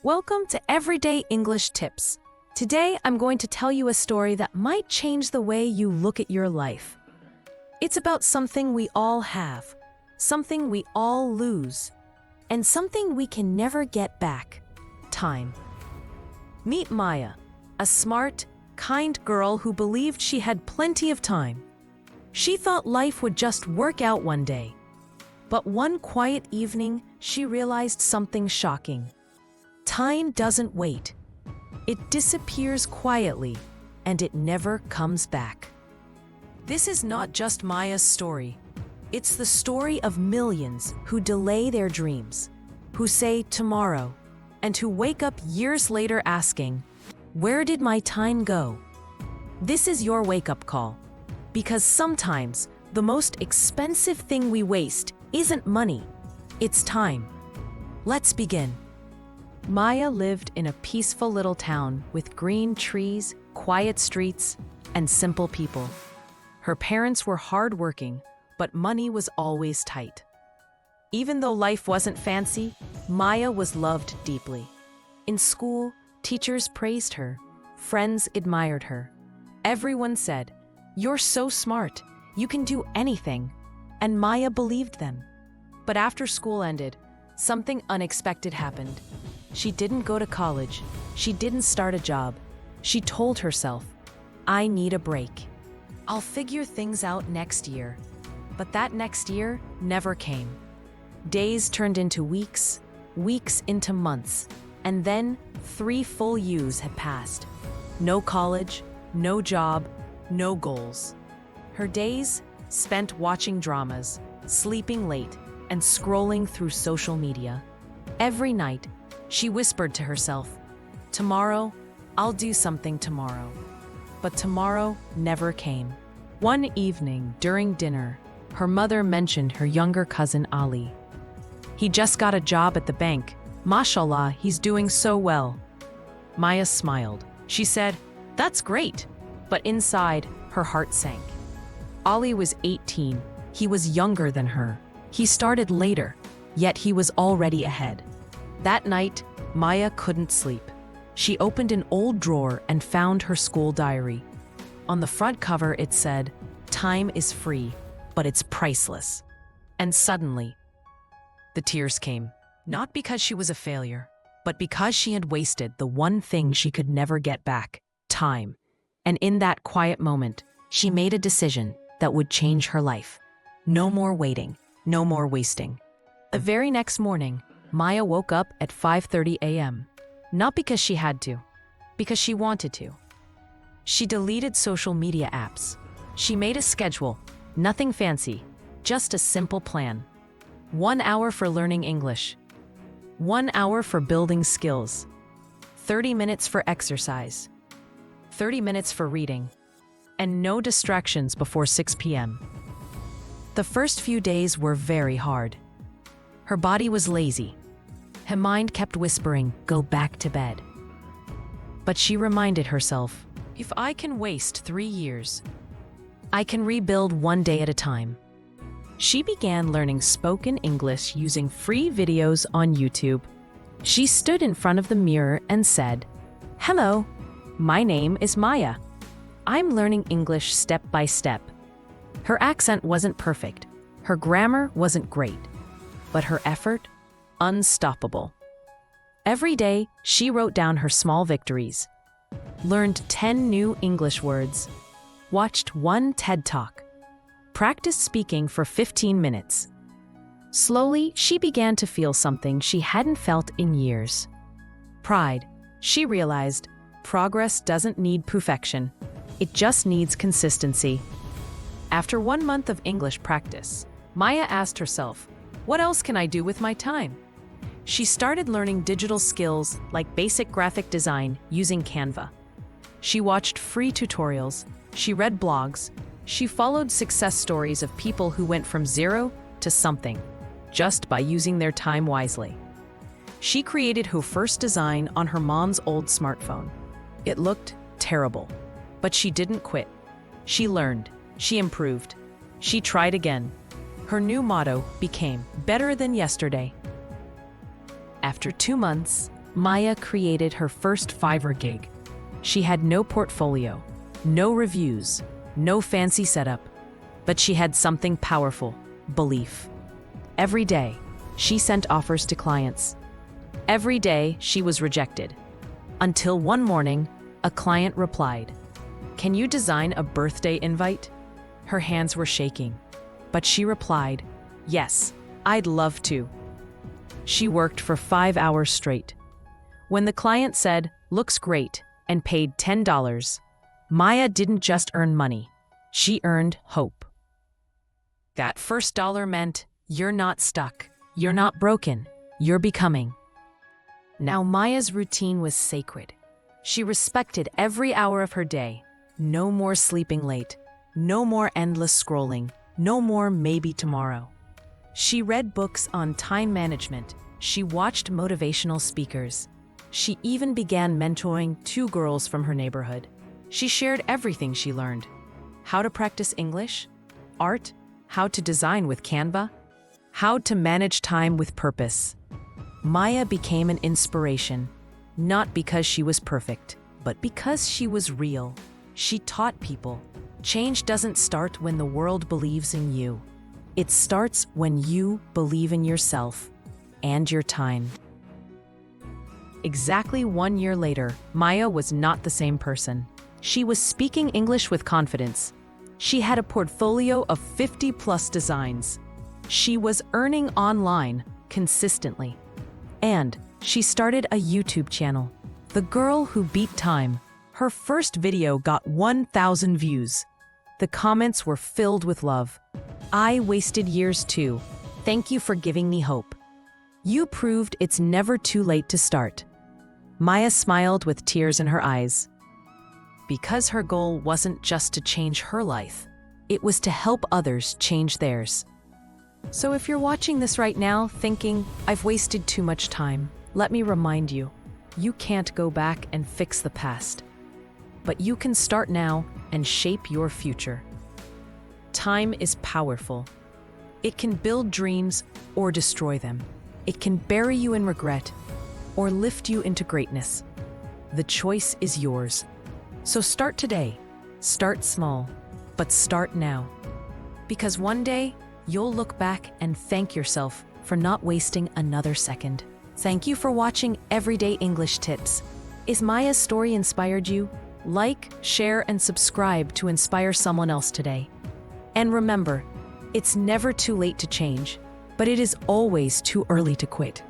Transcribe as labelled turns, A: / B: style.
A: Welcome to Everyday English Tips. Today, I'm going to tell you a story that might change the way you look at your life. It's about something we all have, something we all lose, and something we can never get back: time. Meet Maya, a smart, kind girl who believed she had plenty of time. She thought life would just work out one day. But one quiet evening, she realized something shocking. Time doesn't wait. It disappears quietly, and it never comes back. This is not just Maya's story. It's the story of millions who delay their dreams, who say tomorrow, and who wake up years later asking, "Where did my time go?" This is your wake-up call, because sometimes the most expensive thing we waste isn't money, it's time. Let's begin. Maya lived in a peaceful little town with green trees, quiet streets, and simple people. Her parents were hardworking, but money was always tight. Even though life wasn't fancy, Maya was loved deeply. In school, teachers praised her, friends admired her. Everyone said, "You're so smart, you can do anything," and Maya believed them. But after school ended, something unexpected happened. She didn't go to college. She didn't start a job. She told herself, "I need a break. I'll figure things out next year." But that next year never came. Days turned into weeks, weeks into months, and then 3 full years had passed. No college, no job, no goals. Her days spent watching dramas, sleeping late, and scrolling through social media. Every night, she whispered to herself, "Tomorrow, I'll do something tomorrow." But tomorrow never came. One evening, during dinner, her mother mentioned her younger cousin Ali. "He just got a job at the bank. Mashallah, he's doing so well." Maya smiled. She said, "That's great." But inside, her heart sank. Ali was 18. He was younger than her. He started later, yet he was already ahead. That night, Maya couldn't sleep. She opened an old drawer and found her school diary. On the front cover, it said, "Time is free, but it's priceless." And suddenly, the tears came, not because she was a failure, but because she had wasted the one thing she could never get back: time. And in that quiet moment, she made a decision that would change her life. No more waiting, no more wasting. The very next morning, Maya woke up at 5:30 a.m. Not because she had to, because she wanted to. She deleted social media apps. She made a schedule, nothing fancy, just a simple plan. 1 hour for learning English, 1 hour for building skills, 30 minutes for exercise, 30 minutes for reading, and no distractions before 6 p.m. The first few days were very hard. Her body was lazy. Her mind kept whispering, "Go back to bed." But she reminded herself, "If I can waste 3 years, I can rebuild one day at a time." She began learning spoken English using free videos on YouTube. She stood in front of the mirror and said, "Hello, my name is Maya. I'm learning English step by step." Her accent wasn't perfect. Her grammar wasn't great. But her effort, unstoppable. Every day, she wrote down her small victories, learned 10 new English words, watched 1 TED Talk, practiced speaking for 15 minutes. Slowly, she began to feel something she hadn't felt in years: pride. She realized progress doesn't need perfection, it just needs consistency. After 1 month of English practice, Maya asked herself, "What else can I do with my time?" She started learning digital skills like basic graphic design using Canva. She watched free tutorials, she read blogs, she followed success stories of people who went from zero to something just by using their time wisely. She created her first design on her mom's old smartphone. It looked terrible, but she didn't quit. She learned, she improved, she tried again. Her new motto became "Better than yesterday." After 2 months, Maya created her first Fiverr gig. She had no portfolio, no reviews, no fancy setup, but she had something powerful: belief. Every day, she sent offers to clients. Every day, she was rejected. Until one morning, a client replied, "Can you design a birthday invite?" Her hands were shaking, but she replied, "Yes, I'd love to." She worked for 5 hours straight. When the client said, "Looks great," and paid $10, Maya didn't just earn money, she earned hope. That first dollar meant you're not stuck, you're not broken, you're becoming. Now Maya's routine was sacred. She respected every hour of her day. No more sleeping late, no more endless scrolling, no more maybe tomorrow. She read books on time management. She watched motivational speakers. She even began mentoring 2 girls from her neighborhood. She shared everything she learned: how to practice English, art, how to design with Canva, how to manage time with purpose. Maya became an inspiration, not because she was perfect, but because she was real. She taught people, change doesn't start when the world believes in you. It starts when you believe in yourself and your time. Exactly 1 year later, Maya was not the same person. She was speaking English with confidence. She had a portfolio of 50+ designs. She was earning online consistently. And she started a YouTube channel, The Girl Who Beat Time. Her first video got 1,000 views. The comments were filled with love. "I wasted years too. Thank you for giving me hope. You proved it's never too late to start." Maya smiled with tears in her eyes. Because her goal wasn't just to change her life, it was to help others change theirs. So if you're watching this right now thinking, "I've wasted too much time," let me remind you, you can't go back and fix the past. But you can start now and shape your future. Time is powerful. It can build dreams or destroy them. It can bury you in regret or lift you into greatness. The choice is yours. So start today. Start small, but start now. Because one day, you'll look back and thank yourself for not wasting another second. Thank you for watching Everyday English Tips. Is Maya's story inspired you? Like, share, and subscribe to inspire someone else today. And remember, it's never too late to change, but it is always too early to quit.